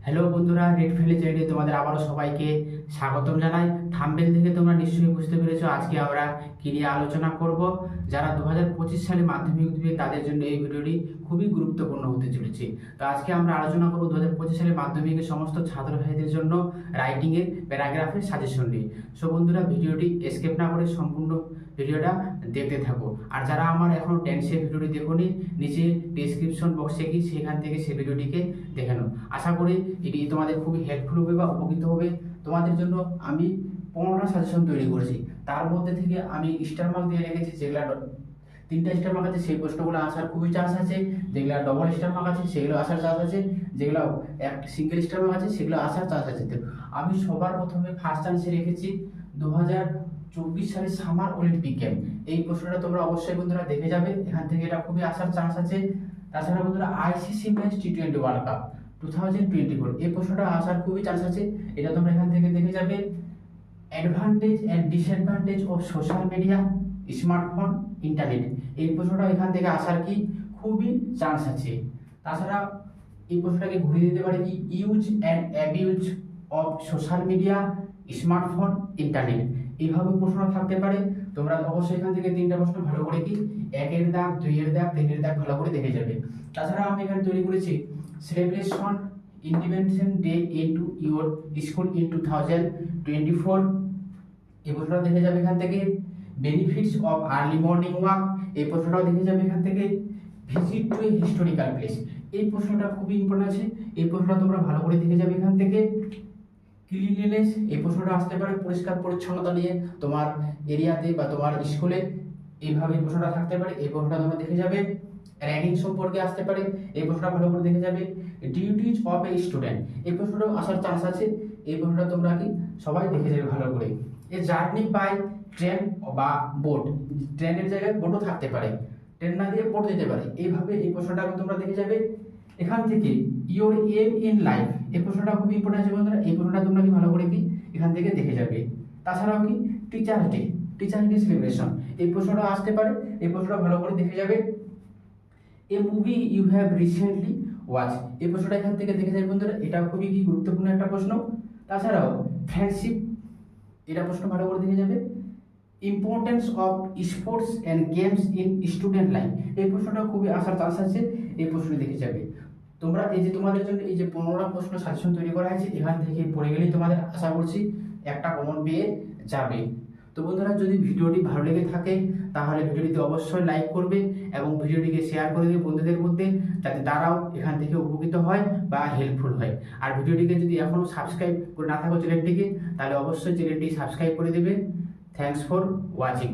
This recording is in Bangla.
হ্যালো বন্ধুরা, রেড ফ্যামিলি চ্যানেলে তোমাদের আবারও সবাইকে স্বাগতম জানাই। থাম্বনেল থেকে তোমরা নিশ্চয়ই বুঝতে পেরেছো আজকে আমরা কি নিয়ে আলোচনা করব। যারা 2025 সালে মাধ্যমিক দেবে তাদের জন্য এই ভিডিওটি খুবই গুরুত্বপূর্ণ হতে চলেছে। তো আজকে আমরা আলোচনা করব 2025 সালে মাধ্যমিকের সমস্ত ছাত্র ভাইদের জন্য রাইটিংয়ের প্যারাগ্রাফের সাজেশন নিয়ে। সো বন্ধুরা, ভিডিওটি স্কিপ না করে সম্পূর্ণ ভিডিওটা দেখতে থাকো। আর যারা আমার এখনো টেন্সের ভিডিওটি দেখোনি, নিচে ডেসক্রিপশন বক্সে গিয়ে সেখান থেকে সেই ভিডিওটিকে দেখে নাও। আশা করি এটি তোমাদের খুবই হেল্পফুল হবে বা উপকৃত হবে। তোমাদের জন্য আমি 15টা সাজেশন তৈরি করেছি। তার মধ্যে থেকে আমি স্টার মার্ক দিয়ে রেখেছি, যেগুলা 3টা স্টার মার্ক আছে সেই প্রশ্নগুলো আসার খুবই চান্স আছে, যেগুলো ডবল স্টার মার্ক আছে সেগুলো আসার চান্স আছে, যেগুলো এক সিঙ্গেল স্টার মার্ক আছে সেগুলো আসার চান্স আছে। তো আমি সবার প্রথমে ফার্স্ট চান্সে রেখেছি 2024 সালের সামার অলিম্পিক গেম। এই প্রশ্নটা তোমরা অবশ্যই বন্ধুরা দেখে যাবে, এখান থেকে এটা খুবই আসার চান্স আছে। তাছাড়া বন্ধুরা ICC match T20 world cup 2024 এই প্রশ্নটা আসার খুবই চান্স আছে, এটা তোমরা এখান থেকে দেখে যাবে। Advantage and disadvantage of social media, smartphone, internet, এই প্রশ্নটা এখান থেকে আসার কি খুবই চান্স আছে। তাছাড়া এই প্রশ্নটাকে ঘুরিয়ে দিতে পারে কি use and abuse of social media, smartphone, internet, এইভাবে প্রশ্ন থাকতে পারে। তোমরা অবশ্যই এখান থেকে 3টা প্রশ্ন ভালো করে কি 1-এর দাগ, 2-এর দাগ, 3-এর দাগ ভালো করে দেখে যাবে। তাছাড়া আমি এখানে তৈরি করেছি celebration independence day into your school in 2024, এই প্রশ্নটা দেখে যাবে এখান থেকে। Benefits of early morning walk, এই প্রশ্নটাও দেখে যাবে এখান থেকে। Visit to a historical place, এই প্রশ্নটা খুবই ইম্পর্টেন্ট আছে, এই প্রশ্নটা তোমরা ভালো করে দেখে যাবে এখান থেকে। ক্লিনলিনেস, এই প্রশ্নটা আসতে পারে পরিষ্কার পরিচ্ছন্নতা নিয়ে তোমার এরিয়াতে বা তোমার স্কুলে, এইভাবে এই প্রশ্নটা থাকতে পারে, এই প্রশ্নটা তোমরা দেখে যাবে। র্যাঙ্কিং সম্পর্কে আসতে পারে, এই প্রশ্নটা ভালো করে দেখে যাবে। ডিউটিজ অফ এ স্টুডেন্ট, এই প্রশ্নটাও আসার চান্স আছে, এই প্রশ্নটা তোমরা কি সবাই দেখে যাবে ভালো করে। এ জার্নি বাই ট্রেন বা বোট, ট্রেনের জায়গায় বোটও থাকতে পারে, ট্রেন না দিয়ে বোট দিতে পারে, এইভাবে এই প্রশ্নটা তোমরা দেখে যাবে। এখান থেকে ইওর এম ইন লাইফ, এই প্রশ্নটা খুবই ইম্পর্টেন্ট আছে বন্ধুরা, এই প্রশ্নটা তোমরা কি ভালো করে কি এখান থেকে দেখে যাবে। তাছাড়াও কি teachers day, teachers day celebration, এই প্রশ্নটা আসতে পারে, এই প্রশ্নটা ভালো করে দেখে যাবে। A movie you have recently watch, এই প্রশ্নটা এখান থেকে দেখে যাবে বন্ধুরা, এটা খুবই কি গুরুত্বপূর্ণ একটা প্রশ্ন। তাছাড়াও ফ্রেন্ডশিপ, এটা প্রশ্ন ভালো করে দেখে যাবে। Importance of sports and games in student life, এই প্রশ্নটা খুবই আসার চান্স আছে, এই প্রশ্ন দেখে যাবে। তোমরা এই যে তোমাদের জন্য এই যে 15টা প্রশ্ন সাজেশন তৈরি করা হয়েছে, এখান থেকে পড়ে গেলেই তোমাদের আশা করছি একটা কমন পেয়ে যাবে। তো বন্ধুরা, যদি ভিডিওটি ভালো লেগে থাকে তাহলে ভিডিওটিতে অবশ্যই লাইক করবে এবং ভিডিওটিকে শেয়ার করে দেবে বন্ধুদের মধ্যে, যাতে তারাও এখান থেকে উপকৃত হয় বা হেল্পফুল হয়। আর ভিডিওটিকে যদি এখনও সাবস্ক্রাইব করে না থাকো চ্যানেলটিকে, তাহলে অবশ্যই চ্যানেলটি সাবস্ক্রাইব করে দেবে। Thanks for watching.